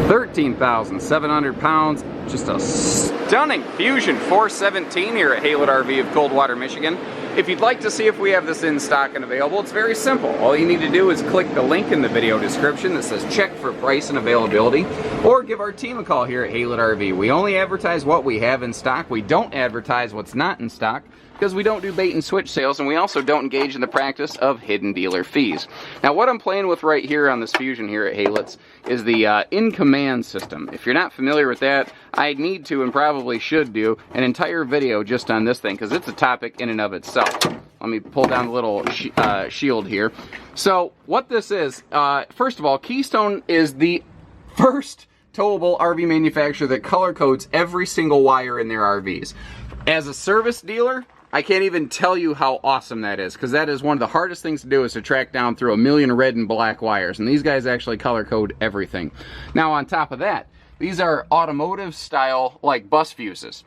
13,700 pounds. Just a stunning Fuzion 417 here at HaylettRV of Coldwater, Michigan. If you'd like to see if we have this in stock and available, it's very simple. All you need to do is click the link in the video description that says check for price and availability, or give our team a call here at HaylettRV. We only advertise what we have in stock. We don't advertise what's not in stock, because we don't do bait and switch sales, and we also don't engage in the practice of hidden dealer fees. Now, what I'm playing with right here on this Fuzion here at Haylett's is the in-command system. If you're not familiar with that, I need to and probably should do an entire video just on this thing, because it's a topic in and of itself. Let me pull down the little shield here. So, what this is, first of all, Keystone is the first towable RV manufacturer that color codes every single wire in their RVs. As a service dealer, I can't even tell you how awesome that is, because that is one of the hardest things to do, is to track down through a million red and black wires, and these guys actually color code everything. Now, on top of that, these are automotive style, like bus fuses.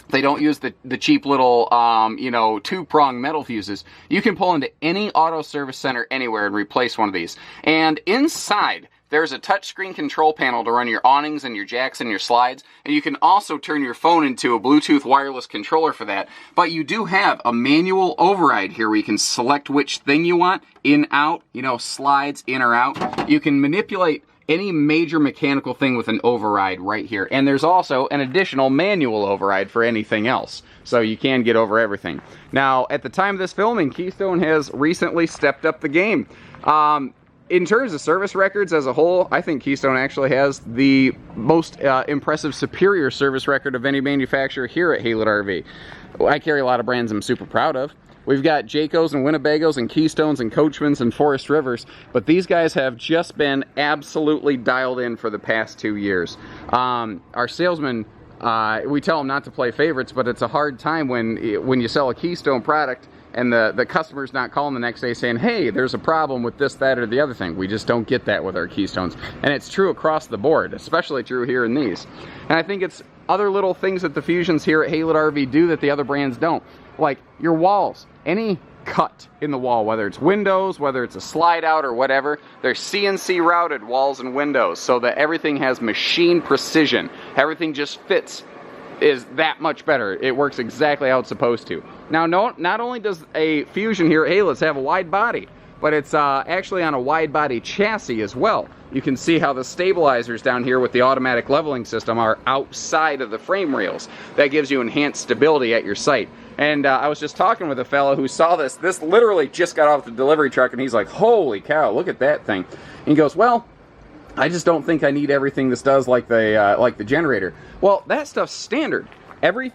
They don't use the cheap little, you know, two-prong metal fuses. You can pull into any auto service center anywhere and replace one of these. And inside, there's a touchscreen control panel to run your awnings and your jacks and your slides, and you can also turn your phone into a Bluetooth wireless controller for that. But you do have a manual override here where you can select which thing you want, in, out, you know, slides, in or out. You can manipulate any major mechanical thing with an override right here. And there's also an additional manual override for anything else. So you can get over everything. Now, at the time of this filming, Keystone has recently stepped up the game. In terms of service records as a whole, I think Keystone actually has the most impressive, superior service record of any manufacturer here at HaylettRV. I carry a lot of brands I'm super proud of. We've got Jaycos and Winnebagos and Keystones and Coachmans and Forest Rivers, but these guys have just been absolutely dialed in for the past 2 years. Our salesmen, we tell them not to play favorites, but it's a hard time when you sell a Keystone product and the customer's not calling the next day saying, hey, there's a problem with this, that, or the other thing. We just don't get that with our Keystones. And it's true across the board, especially true here in these. And I think it's other little things that the Fuzions here at HaylettRV do that the other brands don't. Like your walls, any cut in the wall, whether it's windows, whether it's a slide out or whatever, they're CNC routed walls and windows so that everything has machine precision. Everything just fits, is that much better. It works exactly how it's supposed to. Now, not only does a Fuzion here at Haylett's have a wide body, but it's actually on a wide body chassis as well. You can see how the stabilizers down here with the automatic leveling system are outside of the frame rails. That gives you enhanced stability at your site. And I was just talking with a fellow who saw this. This literally just got off the delivery truck, and he's like, holy cow, look at that thing. And he goes, well, I just don't think I need everything this does like the generator. Well, that stuff's standard.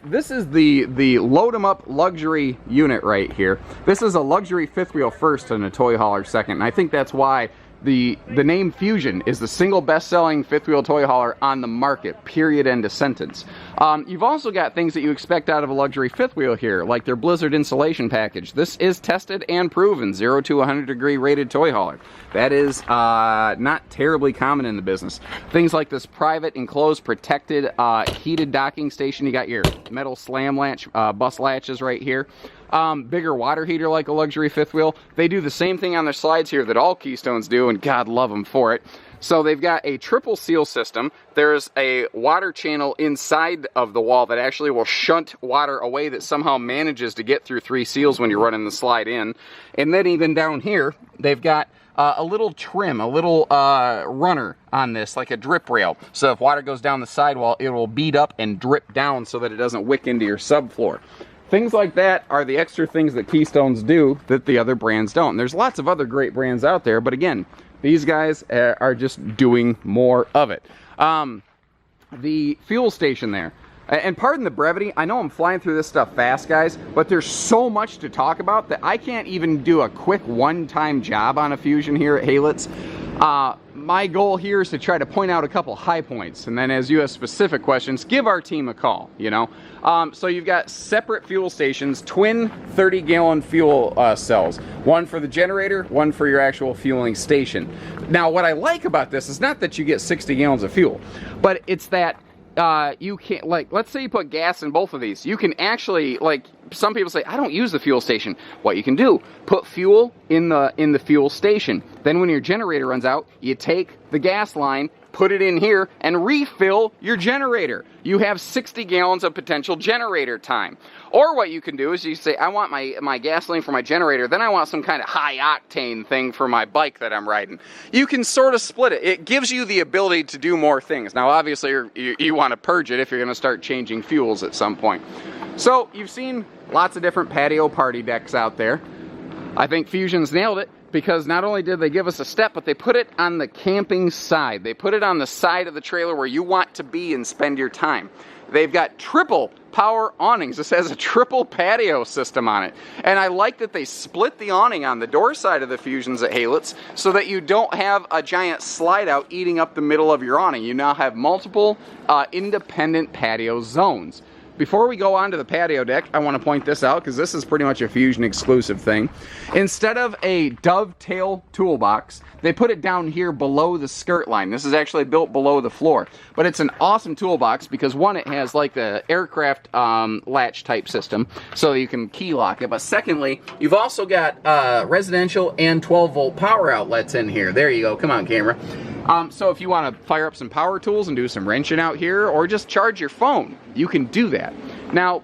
This is the load 'em up luxury unit right here. This is a luxury fifth wheel first and a toy hauler second. And I think that's why the name Fuzion is the single best-selling fifth wheel toy hauler on the market, period, end of sentence. You've also got things that you expect out of a luxury fifth wheel here, like their Blizzard insulation package. This is tested and proven, 0 to 100 degree rated toy hauler. That is not terribly common in the business. Things like this private, enclosed, protected, heated docking station. You got your metal slam latch, bus latches right here. Bigger water heater like a luxury fifth wheel. They do the same thing on their slides here that all Keystones do, and God love them for it. So they've got a triple seal system. There's a water channel inside of the wall that actually will shunt water away that somehow manages to get through 3 seals when you're running the slide in. And then even down here, they've got a little trim, a little runner on this, like a drip rail. So if water goes down the sidewall, it will bead up and drip down so that it doesn't wick into your subfloor. Things like that are the extra things that Keystones do that the other brands don't. And there's lots of other great brands out there, but again, these guys are just doing more of it. The fuel station there. And pardon the brevity, I know I'm flying through this stuff fast, guys, but there's so much to talk about that I can't even do a quick one-time job on a Fuzion here at Haylett's. My goal here is to try to point out a couple high points, and then as you have specific questions, give our team a call, you know. So you've got separate fuel stations, twin 30-gallon fuel cells. One for the generator, one for your actual fueling station. Now, what I like about this is not that you get 60 gallons of fuel, but it's that you can't, like, let's say you put gas in both of these. You can actually, like, some people say, I don't use the fuel station. What you can do, put fuel in the fuel station. Then when your generator runs out, you take the gas line, put it in here and refill your generator. You have 60 gallons of potential generator time. Or what you can do is you say, I want my gasoline for my generator, then I want some kind of high octane thing for my bike that I'm riding. You can sort of split it. It gives you the ability to do more things. Now obviously you want to purge it if you're going to start changing fuels at some point. So you've seen lots of different patio party decks out there. I think Fuzion's nailed it, because not only did they give us a step, but they put it on the camping side. They put it on the side of the trailer where you want to be and spend your time. They've got triple power awnings. This has a triple patio system on it. And I like that they split the awning on the door side of the Fuzions at Haylett's so that you don't have a giant slide out eating up the middle of your awning. You now have multiple independent patio zones. Before we go on to the patio deck, I want to point this out because this is pretty much a Fuzion exclusive thing. Instead of a dovetail toolbox, they put it down here below the skirt line. This is actually built below the floor. But it's an awesome toolbox because one, it has like the aircraft latch type system so you can key lock it. But secondly, you've also got residential and 12-volt power outlets in here. There you go. Come on, camera. So if you want to fire up some power tools and do some wrenching out here, or just charge your phone, you can do that. Now,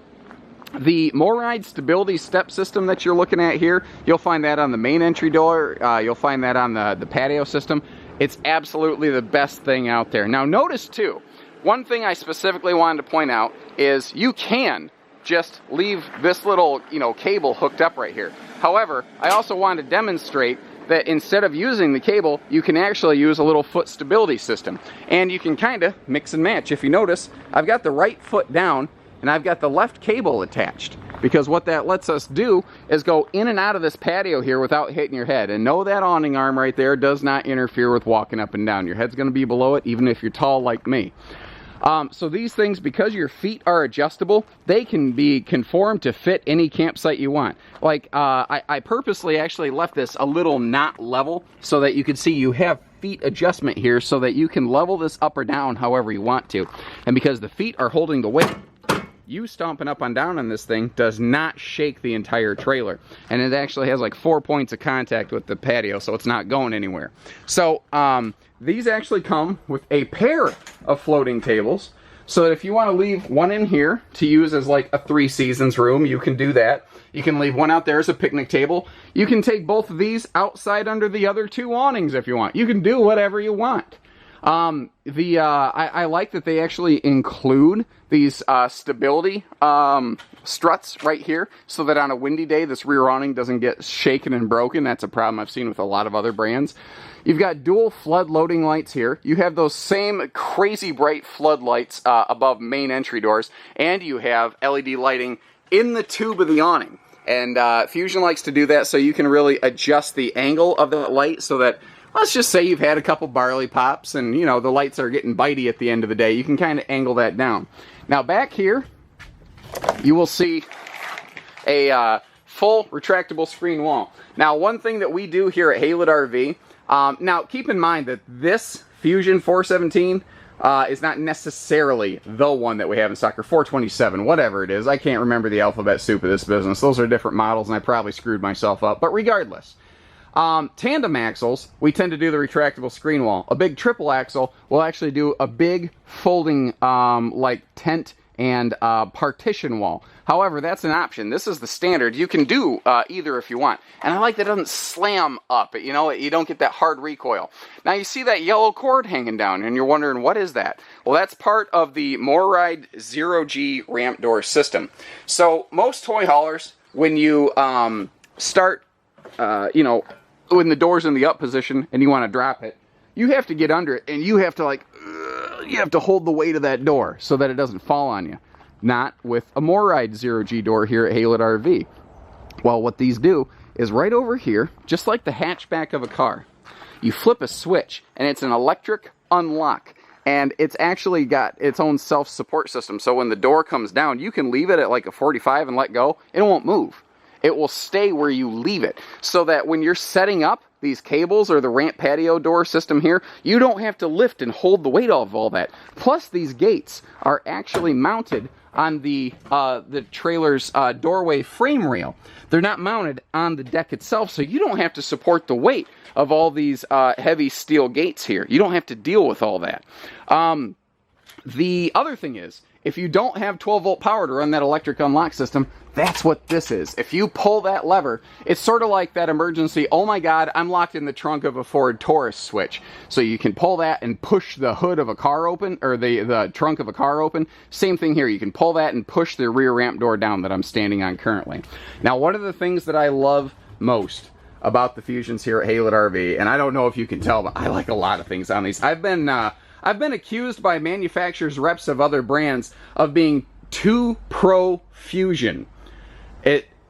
the MORryde stability step system that you're looking at here, you'll find that on the main entry door. You'll find that on the patio system. It's absolutely the best thing out there. Now, notice too, one thing I specifically wanted to point out is you can just leave this little, cable hooked up right here. However, I also wanted to demonstrate that instead of using the cable, you can actually use a little foot stability system. And you can kind of mix and match. If you notice, I've got the right foot down and I've got the left cable attached. Because what that lets us do is go in and out of this patio here without hitting your head. And know that awning arm right there does not interfere with walking up and down. Your head's going to be below it, even if you're tall like me. So these things, because your feet are adjustable, they can be conformed to fit any campsite you want. Like, I purposely actually left this a little not level so that you can see you have feet adjustment here so that you can level this up or down however you want to. And because the feet are holding the weight, you stomping up and down on this thing does not shake the entire trailer. And it actually has like 4 points of contact with the patio, so it's not going anywhere. So, these actually come with a pair of floating tables, so that if you want to leave one in here to use as like a 3 seasons room, you can do that. You can leave one out there as a picnic table. You can take both of these outside under the other 2 awnings if you want. You can do whatever you want. I like that they actually include these stability struts right here so that on a windy day this rear awning doesn't get shaken and broken. That's a problem I've seen with a lot of other brands. You've got dual flood loading lights here. You have those same crazy bright floodlights above main entry doors, and you have LED lighting in the tube of the awning. And Fuzion likes to do that so you can really adjust the angle of the light so that, let's just say you've had a couple barley pops and, the lights are getting bitey at the end of the day. You can kind of angle that down. Now back here, you will see a full retractable screen wall. Now one thing that we do here at HaylettRV, now keep in mind that this Fuzion 417 is not necessarily the one that we have in stock, or 427, whatever it is. I can't remember the alphabet soup of this business. Those are different models and I probably screwed myself up, but regardless. Tandem axles, we tend to do the retractable screen wall. A big triple axle will actually do a big folding like tent and partition wall. However, that's an option. This is the standard. You can do either if you want. And I like that it doesn't slam up. You don't get that hard recoil. Now you see that yellow cord hanging down and you're wondering, what is that? Well, that's part of the MORryde 0G ramp door system. So most toy haulers, when you start, when the door's in the up position and you want to drop it, you have to get under it and you have to hold the weight of that door so that it doesn't fall on you. Not with a MORryde 0G door here at HaylettRV. Well, what these do is right over here, just like the hatchback of a car, you flip a switch and it's an electric unlock. And it's actually got its own self-support system. So when the door comes down, you can leave it at like a 45 and let go. It won't move. It will stay where you leave it. So that when you're setting up these cables or the ramp patio door system here, you don't have to lift and hold the weight of all that. Plus, these gates are actually mounted on the trailer's doorway frame rail. They're not mounted on the deck itself, so you don't have to support the weight of all these heavy steel gates here. You don't have to deal with all that. The other thing is, if you don't have 12-volt power to run that electric unlock system, that's what this is. If you pull that lever, it's sort of like that emergency, oh my god, I'm locked in the trunk of a Ford Taurus switch. So you can pull that and push the hood of a car open, or the trunk of a car open. Same thing here. You can pull that and push the rear ramp door down that I'm standing on currently. Now, one of the things that I love most about the Fuzions here at HaylettRV, and I don't know if you can tell, but I like a lot of things on these. I've been accused by manufacturers, reps of other brands, of being too pro Fuzion.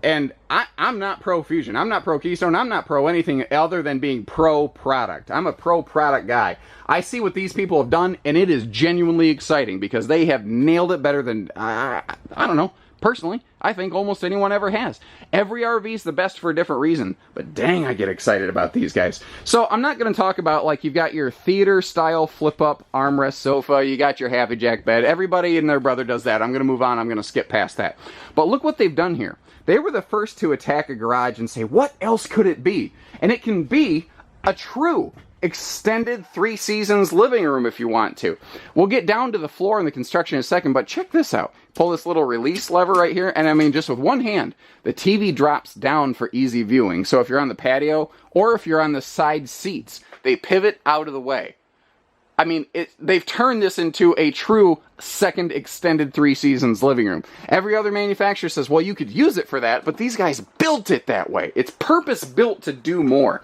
I'm not pro Fuzion. I'm not pro Keystone. I'm not pro anything other than being pro product. I'm a pro product guy. I see what these people have done, and it is genuinely exciting because they have nailed it better than, I don't know, personally, I think almost anyone ever has. Every RV is the best for a different reason, but dang, I get excited about these guys. So I'm not going to talk about, like, you've got your theater-style flip-up armrest sofa, you got your Happy Jack bed. Everybody and their brother does that. I'm going to move on. I'm going to skip past that. But look what they've done here. They were the first to attack a garage and say, what else could it be? And it can be a true extended 3 seasons living room if you want to. We'll get down to the floor and the construction in a second, but check this out. Pull this little release lever right here, and I mean, just with one hand, the TV drops down for easy viewing. So if you're on the patio, or if you're on the side seats, they pivot out of the way. I mean, they've turned this into a true second extended 3 seasons living room. Every other manufacturer says, well, you could use it for that, but these guys built it that way. It's purpose built to do more.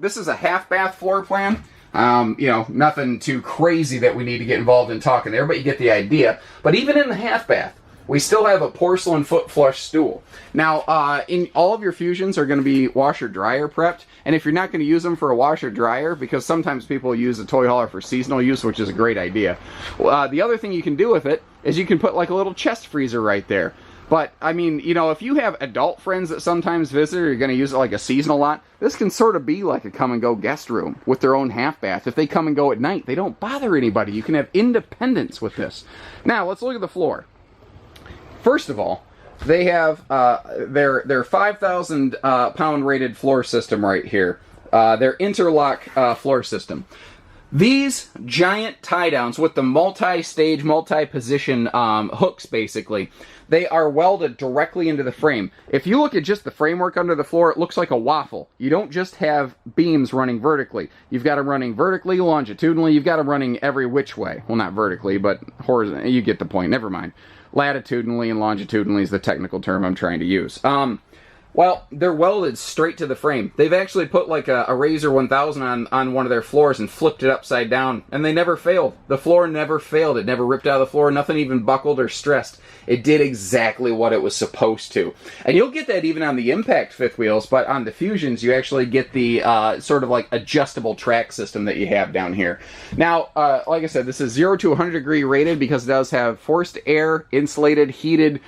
This is a half bath floor plan. You know, nothing too crazy that we need to get involved in talking there, but you get the idea. But even in the half bath, we still have a porcelain foot flush stool. Now, in all of your Fuzions are going to be washer-dryer prepped, and if you're not going to use them for a washer-dryer, because sometimes people use a toy hauler for seasonal use, which is a great idea, the other thing you can do with it is you can put like a little chest freezer right there. But, I mean, you know, if you have adult friends that sometimes visit, or you're going to use it like a seasonal lot, this can sort of be like a come-and-go guest room with their own half bath. If they come and go at night, they don't bother anybody. You can have independence with this. Now, let's look at the floor. First of all, they have their 5,000 pound rated floor system right here. Their interlock floor system. These giant tie downs with the multi-stage, multi-position hooks, basically, they are welded directly into the frame. If you look at just the framework under the floor, it looks like a waffle. You don't just have beams running vertically. You've got them running vertically, longitudinally. You've got them running every which way. Well, not vertically, but horizontally. You get the point. Never mind. Latitudinally and longitudinally is the technical term I'm trying to use. Well, they're welded straight to the frame. They've actually put like a Razor 1000 on one of their floors and flipped it upside down, and they never failed. The floor never failed. It never ripped out of the floor. Nothing even buckled or stressed. It did exactly what it was supposed to. And you'll get that even on the impact fifth wheels, but on the Fuzions, you actually get the sort of like adjustable track system that you have down here. Now, like I said, this is 0 to 100 degree rated because it does have forced air, insulated, heated,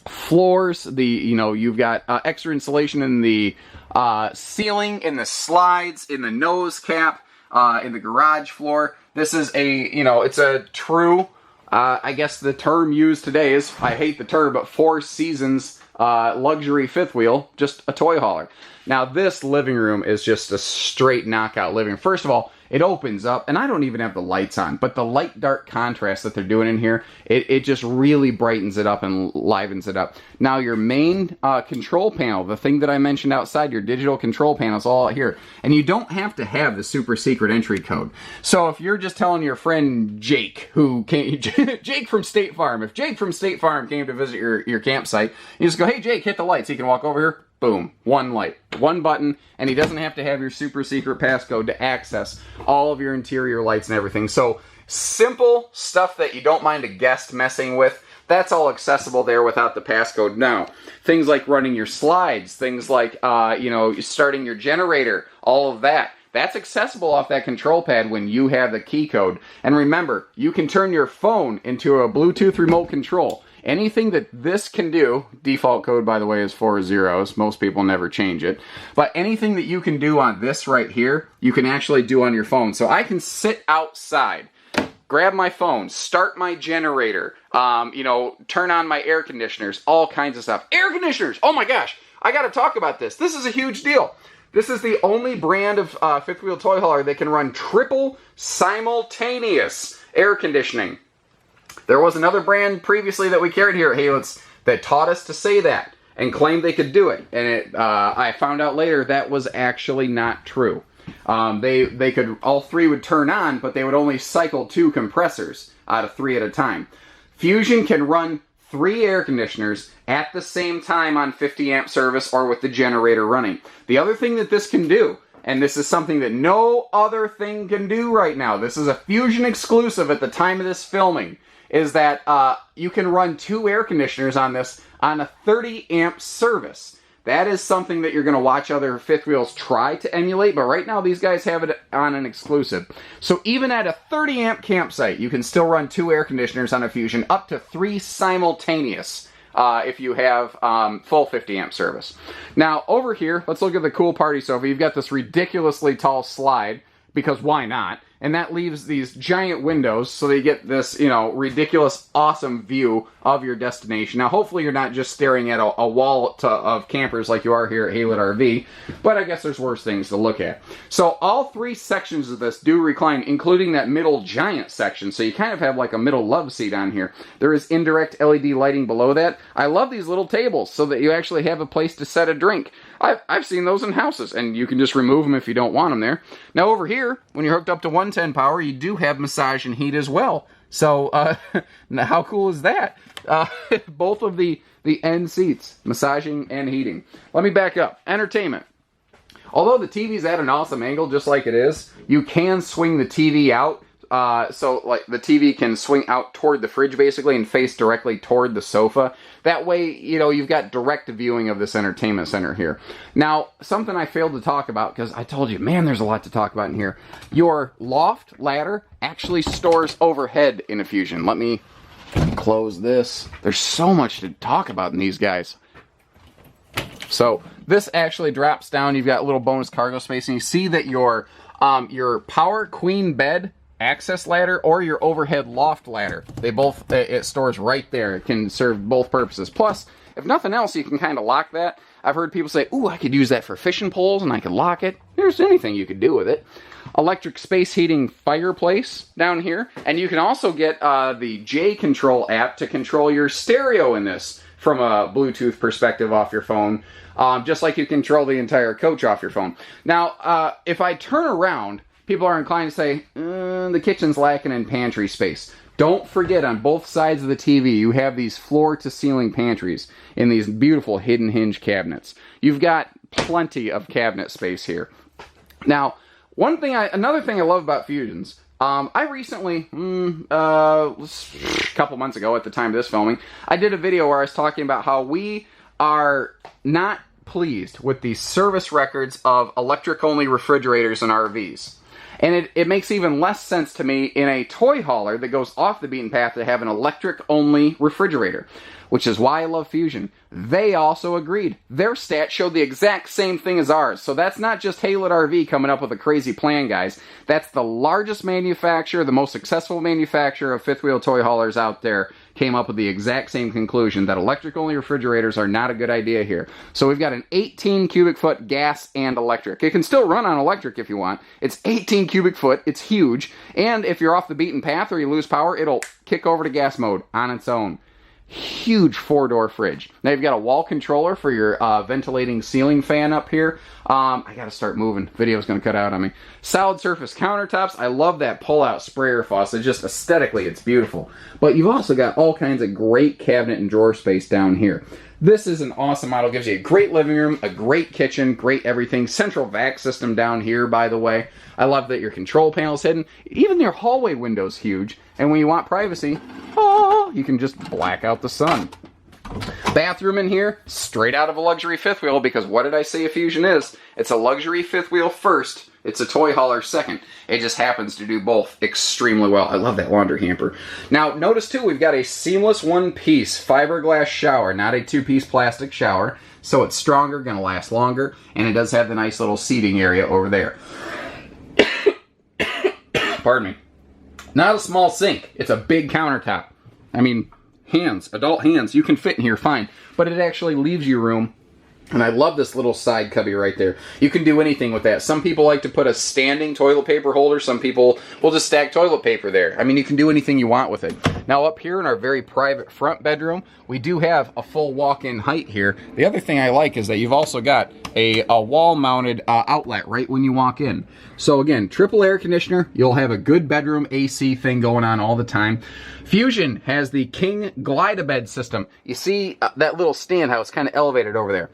floors. You've got extra insulation in the ceiling, in the slides, in the nose cap, in the garage floor. This is it's a true, I guess the term used today is, I hate the term, but 4 seasons luxury fifth wheel, just a toy hauler. Now this living room is just a straight knockout living room. First of all, it opens up, and I don't even have the lights on, but the light-dark contrast that they're doing in here, it just really brightens it up and livens it up. Now, your main control panel, the thing that I mentioned outside, your digital control panel is all out here. And you don't have to have the super secret entry code. So if you're just telling your friend Jake, who came, Jake from State Farm, if Jake from State Farm came to visit your campsite, you just go, hey, Jake, hit the lights. He can walk over here. Boom, one light, one button, and he doesn't have to have your super secret passcode to access all of your interior lights and everything. So simple stuff that you don't mind a guest messing with, that's all accessible there without the passcode. Now, things like running your slides, things like, starting your generator, all of that. That's accessible off that control pad when you have the key code. And remember, you can turn your phone into a Bluetooth remote control. Anything that this can do, default code, by the way, is 4 zeros. Most people never change it. But anything that you can do on this right here, you can actually do on your phone. So I can sit outside, grab my phone, start my generator, you know, turn on my air conditioners, all kinds of stuff. Air conditioners! Oh my gosh! I gotta talk about this. This is a huge deal. This is the only brand of fifth wheel toy hauler that can run triple simultaneous air conditioning. There was another brand previously that we carried here at Haylett's that taught us to say that and claimed they could do it. And I found out later that was actually not true. They could, all three would turn on, but they would only cycle 2 compressors out of 3 at a time. Fuzion can run 3 air conditioners at the same time on 50 amp service or with the generator running. The other thing that this can do, and this is something that no other thing can do right now, this is a Fuzion exclusive at the time of this filming, is that you can run 2 air conditioners on this on a 30 amp service. That is something that you're going to watch other fifth wheels try to emulate, but right now these guys have it on an exclusive. So even at a 30 amp campsite, you can still run 2 air conditioners on a Fuzion, up to 3 simultaneous if you have full 50 amp service. Now over here, let's look at the cool party sofa. You've got this ridiculously tall slide, because why not? And that leaves these giant windows so that you get this, you know, ridiculous, awesome view of your destination. Now, hopefully you're not just staring at a wall of campers like you are here at HaylettRV, but I guess there's worse things to look at. So all 3 sections of this do recline, including that middle giant section, so you kind of have like a middle love seat on here. There is indirect LED lighting below that. I love these little tables so that you actually have a place to set a drink. I've seen those in houses, and you can just remove them if you don't want them there. Now over here, when you're hooked up to 110 power, you do have massage and heat as well. So how cool is that? Both of the end seats, massaging and heating. Let me back up. Entertainment. Although the TV's at an awesome angle, just like it is, you can swing the TV out. So like the TV can swing out toward the fridge basically and face directly toward the sofa. That way, you know, you've got direct viewing of this entertainment center here. Now, something I failed to talk about, because I told you, man, there's a lot to talk about in here. Your Loft Ladder actually stores overhead in a Fuzion. Let me close this. There's so much to talk about in these guys. So this actually drops down. You've got a little bonus cargo space, and you see that your power queen bed access ladder or your overhead loft ladder, they both, it stores right there. It can serve both purposes. Plus, if nothing else, you can kind of lock that. I've heard people say, ooh, I could use that for fishing poles and I could lock it. There's anything you could do with it. Electric space heating fireplace down here. And you can also get the J Control app to control your stereo in this from a Bluetooth perspective off your phone. Just like you control the entire coach off your phone. Now, if I turn around, people are inclined to say, the kitchen's lacking in pantry space. Don't forget, on both sides of the TV, you have these floor-to-ceiling pantries in these beautiful hidden hinge cabinets. You've got plenty of cabinet space here. Now, another thing I love about Fuzions, I recently, a couple months ago at the time of this filming, I did a video where I was talking about how we are not pleased with the service records of electric-only refrigerators and RVs. And it makes even less sense to me in a toy hauler that goes off the beaten path to have an electric-only refrigerator, which is why I love Fuzion. They also agreed. Their stats showed the exact same thing as ours. So that's not just HaylettRV coming up with a crazy plan, guys. That's the largest manufacturer, the most successful manufacturer of fifth-wheel toy haulers out there, came up with the exact same conclusion, that electric-only refrigerators are not a good idea here. So we've got an 18 cubic foot gas and electric. It can still run on electric if you want. It's 18 cubic foot, it's huge, and if you're off the beaten path or you lose power, it'll kick over to gas mode on its own. Huge 4-door fridge. Now you've got a wall controller for your ventilating ceiling fan up here. I gotta start moving. Video's gonna cut out on me. Solid surface countertops. I love that pull-out sprayer faucet. Just aesthetically, it's beautiful. But you've also got all kinds of great cabinet and drawer space down here. This is an awesome model. Gives you a great living room, a great kitchen, great everything. Central vac system down here, by the way. I love that your control panel's hidden. Even your hallway window's huge. And when you want privacy, you can just black out the sun. Bathroom in here, straight out of a luxury fifth wheel, because what did I say a Fuzion is? It's a luxury fifth wheel first. It's a toy hauler second. It just happens to do both extremely well. I love that laundry hamper. Now, notice too, we've got a seamless one-piece fiberglass shower, not a two-piece plastic shower. So it's stronger, gonna last longer, and it does have the nice little seating area over there. Pardon me. Not a small sink. It's a big countertop. I mean, hands, adult hands, you can fit in here fine. But it actually leaves you room. And I love this little side cubby right there. You can do anything with that. Some people like to put a standing toilet paper holder. Some people will just stack toilet paper there. I mean, you can do anything you want with it. Now up here in our very private front bedroom, we do have a full walk-in height here. The other thing I like is that you've also got a wall-mounted outlet right when you walk in. So again, triple air conditioner. You'll have a good bedroom AC thing going on all the time. Fuzion has the King Glide-A-Bed system. You see that little stand, how it's kind of elevated over there.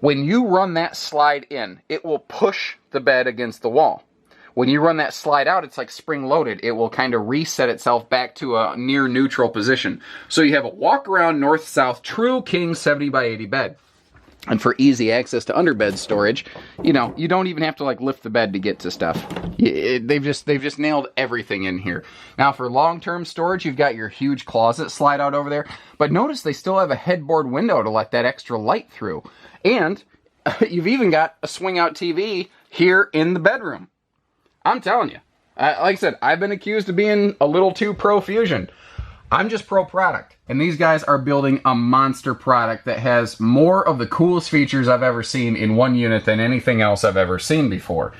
When you run that slide in, it will push the bed against the wall. When you run that slide out, it's like spring-loaded. It will kind of reset itself back to a near neutral position. So you have a walk-around north-south true King 70 by 80 bed. And for easy access to underbed storage, you know, you don't even have to like lift the bed to get to stuff. They've just nailed everything in here. Now for long-term storage, you've got your huge closet slide out over there. But notice they still have a headboard window to let that extra light through. And you've even got a swing-out TV here in the bedroom. I'm telling you, like I said, I've been accused of being a little too pro Fuzion. I'm just pro product. And these guys are building a monster product that has more of the coolest features I've ever seen in one unit than anything else I've ever seen before.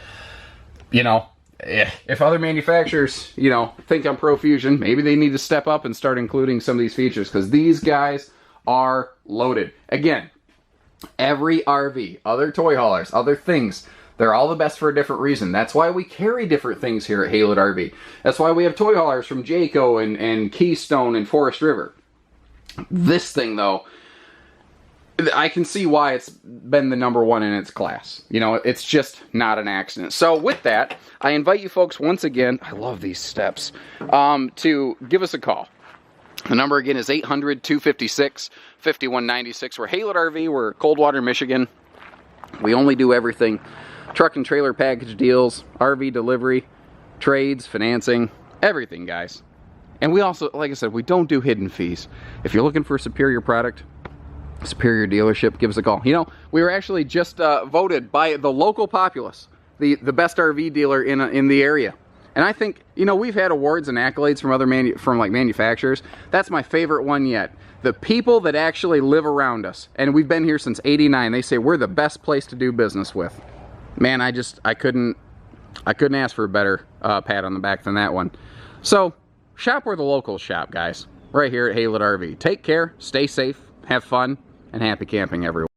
You know, if other manufacturers, you know, think I'm pro Fuzion, maybe they need to step up and start including some of these features because these guys are loaded. Again, every RV, other toy haulers, other things, they're all the best for a different reason. That's why we carry different things here at HaylettRV. That's why we have toy haulers from Jayco and Keystone and Forest River. This thing, though, I can see why it's been the #1 in its class. You know, it's just not an accident. So with that, I invite you folks once again, I love these steps, to give us a call. The number again is 800-256-5196. We're HaylettRV. We're Coldwater, Michigan. We only do everything. Truck and trailer package deals, RV delivery, trades, financing, everything, guys. And we also, like I said, we don't do hidden fees. If you're looking for a superior product, superior dealership, give us a call. You know, we were actually just voted by the local populace, the best RV dealer in the area. And I think, you know, we've had awards and accolades from other manufacturers. That's my favorite one yet. The people that actually live around us, and we've been here since '89, they say we're the best place to do business with. Man, I couldn't ask for a better pat on the back than that one. So, shop where the locals shop, guys. Right here at HaylettRV. Take care, stay safe, have fun, and happy camping, everyone.